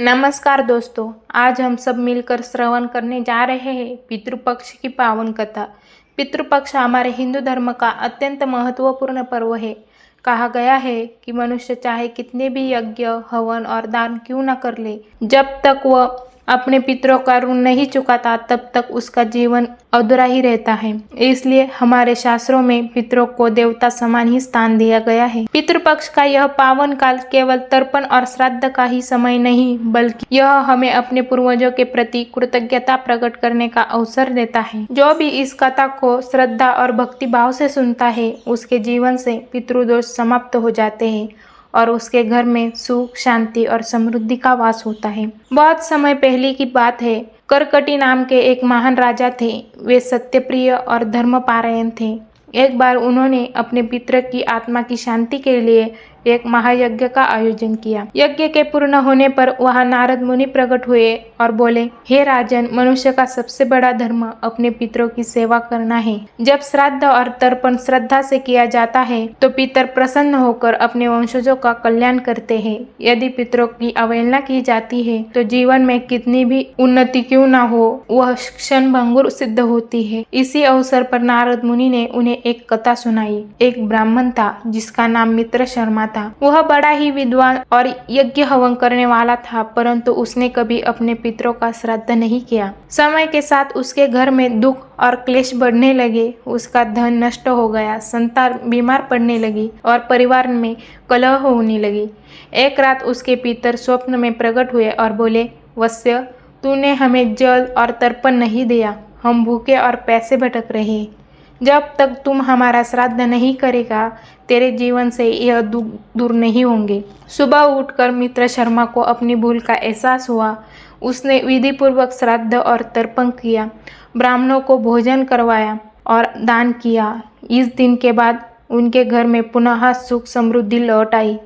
नमस्कार दोस्तों, आज हम सब मिलकर श्रवण करने जा रहे हैं पितृपक्ष की पावन कथा। पितृपक्ष हमारे हिंदू धर्म का अत्यंत महत्वपूर्ण पर्व है। कहा गया है कि मनुष्य चाहे कितने भी यज्ञ, हवन और दान क्यों न कर ले, जब तक वह अपने पितरों का ऋण नहीं चुकाता तब तक उसका जीवन अधूरा ही रहता है। इसलिए हमारे शास्त्रों में पितरों को देवता समान ही स्थान दिया गया है। पितृपक्ष का यह पावन काल केवल तर्पण और श्राद्ध का ही समय नहीं, बल्कि यह हमें अपने पूर्वजों के प्रति कृतज्ञता प्रकट करने का अवसर देता है। जो भी इस कथा को श्रद्धा और भक्ति भाव से सुनता है, उसके जीवन से पितृदोष समाप्त हो जाते हैं और उसके घर में सुख, शांति और समृद्धि का वास होता है। बहुत समय पहले की बात है। करकटी नाम के एक महान राजा थे। वे सत्यप्रिय और धर्मपरायण थे। एक बार उन्होंने अपने पितर की आत्मा की शांति के लिए एक महायज्ञ का आयोजन किया। यज्ञ के पूर्ण होने पर वहां नारद मुनि प्रकट हुए और बोले, हे राजन, मनुष्य का सबसे बड़ा धर्म अपने पितरों की सेवा करना है। जब श्राद्ध और तर्पण श्रद्धा से किया जाता है तो पितर प्रसन्न होकर अपने वंशजों का कल्याण करते हैं। यदि पितरों की अवहेलना की जाती है तो जीवन में कितनी भी उन्नति क्यों न हो, वह क्षणभंगुर सिद्ध होती है। इसी अवसर पर नारद मुनि ने उन्हें एक कथा सुनाई। एक ब्राह्मण था जिसका नाम मित्र शर्मा था। वह बड़ा ही विद्वान और यज्ञ हवन करने वाला था, परंतु उसने कभी अपने पितरों का श्राद्ध नहीं किया। समय के साथ उसके घर में दुख और क्लेश बढ़ने लगे। उसका धन नष्ट हो गया, संतान बीमार पड़ने लगी और परिवार में कलह होने लगी। एक रात उसके पितर स्वप्न में प्रकट हुए और बोले, वत्स्य, तूने हमें जल और तर्पण नहीं दिया। हम भूखे और पैसे भटक रहे। जब तक तुम हमारा श्राद्ध नहीं करेगा, तेरे जीवन से यह दुख दूर नहीं होंगे। सुबह उठकर मित्र शर्मा को अपनी भूल का एहसास हुआ। उसने विधि पूर्वक श्राद्ध और तर्पण किया, ब्राह्मणों को भोजन करवाया और दान किया। इस दिन के बाद उनके घर में पुनः सुख समृद्धि लौट आई।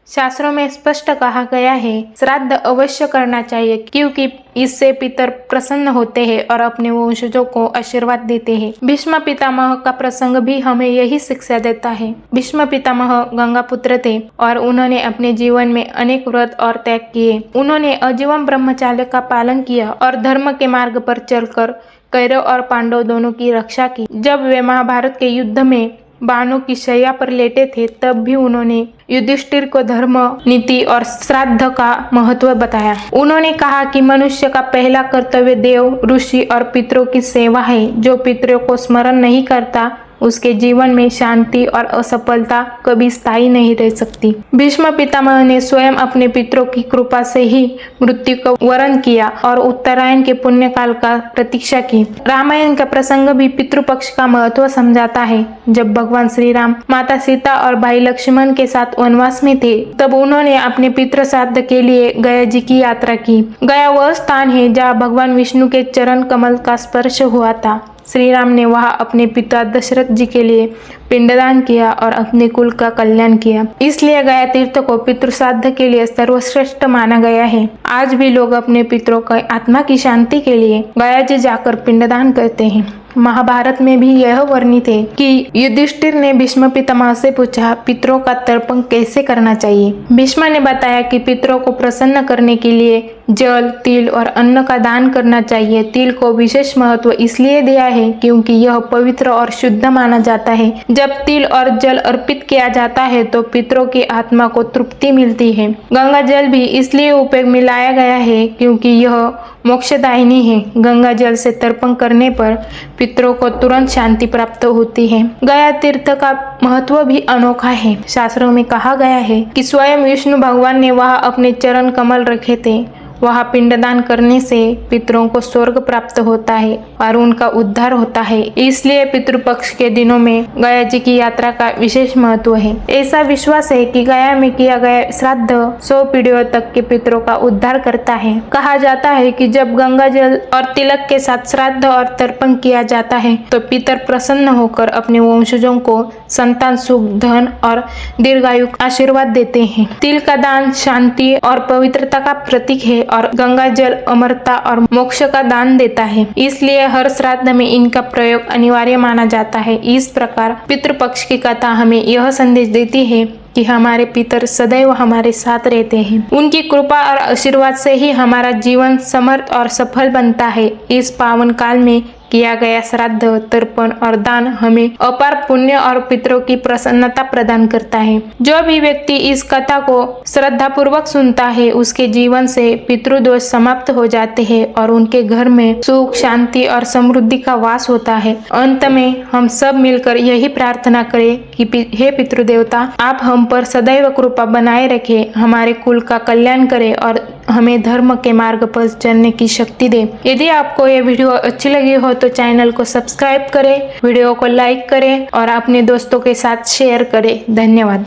शास्त्रों में स्पष्ट कहा गया है, श्राद्ध अवश्य करना चाहिए, क्योंकि इससे पितर प्रसन्न होते हैं और अपने वंशजों को आशीर्वाद देते हैं। भीष्म पितामह का प्रसंग भी हमें यही शिक्षा देता है। भीष्म पितामह गंगा पुत्र थे और उन्होंने अपने जीवन में अनेक व्रत और त्याग किए। उन्होंने आजीवन ब्रह्मचर्य का पालन किया और धर्म के मार्ग पर चलकर कौरव और पांडव दोनों की रक्षा की। जब वे महाभारत के युद्ध में बाणों की शैया पर लेटे थे, तब भी उन्होंने युधिष्ठिर को धर्म, नीति और श्राद्ध का महत्व बताया। उन्होंने कहा कि मनुष्य का पहला कर्तव्य देव, ऋषि और पितरों की सेवा है। जो पितरों को स्मरण नहीं करता, उसके जीवन में शांति और असफलता कभी स्थायी नहीं रह सकती। भीष्म पितामह ने स्वयं अपने पितरों की कृपा से ही मृत्यु को वरण किया और उत्तरायण के पुण्य काल का प्रतीक्षा की। रामायण का प्रसंग भी पितृपक्ष का महत्व समझाता है। जब भगवान श्री राम माता सीता और भाई लक्ष्मण के साथ वनवास में थे, तब उन्होंने अपने पितृ श्राद्ध के लिए गया जी की यात्रा की। गया वह स्थान है जहाँ भगवान विष्णु के चरण कमल का स्पर्श हुआ था। श्री राम ने वहां अपने पिता दशरथ जी के लिए पिंडदान किया और अपने कुल का कल्याण किया। इसलिए गया तीर्थ को पितृश्राद्ध के लिए सर्वश्रेष्ठ माना गया है। आज भी लोग अपने पितरों की आत्मा की शांति के लिए गया जी जाकर पिंडदान करते हैं। महाभारत में भी यह वर्णित है कि युधिष्ठिर ने भीष्म पितामह से पूछा, पितरों का तर्पण कैसे करना चाहिए। भीष्म ने बताया कि पितरों को प्रसन्न करने के लिए जल, तिल और अन्न का दान करना चाहिए। तिल को विशेष महत्व इसलिए दिया है क्योंकि यह पवित्र और शुद्ध माना जाता है। जब तिल और जल अर्पित किया जाता है तो पितरों की आत्मा को तृप्ति मिलती है। गंगा जल भी इसलिए उपयोग में लाया गया है क्योंकि यह मोक्षदायिनी है। गंगा जल से तर्पण करने पर पितरों को तुरंत शांति प्राप्त होती है। गया तीर्थ का महत्व भी अनोखा है। शास्त्रों में कहा गया है कि स्वयं विष्णु भगवान ने वहां अपने चरण कमल रखे थे। वहाँ पिंडदान करने से पितरों को स्वर्ग प्राप्त होता है और उनका उद्धार होता है। इसलिए पितृपक्ष के दिनों में गया जी की यात्रा का विशेष महत्व है। ऐसा विश्वास है कि गया में किया गया श्राद्ध 100 पीढ़ियों तक के पितरों का उद्धार करता है। कहा जाता है कि जब गंगा जल और तिलक के साथ श्राद्ध और तर्पण किया जाता है तो पितर प्रसन्न होकर अपने वंशजों को संतान, सुख, धन और दीर्घायु आशीर्वाद देते हैं। तिल का दान शांति और पवित्रता का प्रतीक है और गंगा जल अमरता और मोक्ष का दान देता है। इसलिए हर श्राद्ध में इनका प्रयोग अनिवार्य माना जाता है। इस प्रकार पितृपक्ष की कथा हमें यह संदेश देती है कि हमारे पितर सदैव हमारे साथ रहते हैं। उनकी कृपा और आशीर्वाद से ही हमारा जीवन समर्थ और सफल बनता है। इस पावन काल में किया गया श्राद्ध, तर्पण और दान हमें अपार पुण्य और पितरों की प्रसन्नता प्रदान करता है। जो भी व्यक्ति इस कथा को श्रद्धा पूर्वक सुनता है, उसके जीवन से पितृदोष समाप्त हो जाते हैं और उनके घर में सुख, शांति और समृद्धि का वास होता है। अंत में हम सब मिलकर यही प्रार्थना करें कि हे पितृदेवता, आप हम पर सदैव कृपा बनाए रखें, हमारे कुल का कल्याण करें और हमें धर्म के मार्ग पर चलने की शक्ति दे। यदि आपको ये वीडियो अच्छी लगी हो तो चैनल को सब्सक्राइब करें, वीडियो को लाइक करें और अपने दोस्तों के साथ शेयर करें। धन्यवाद।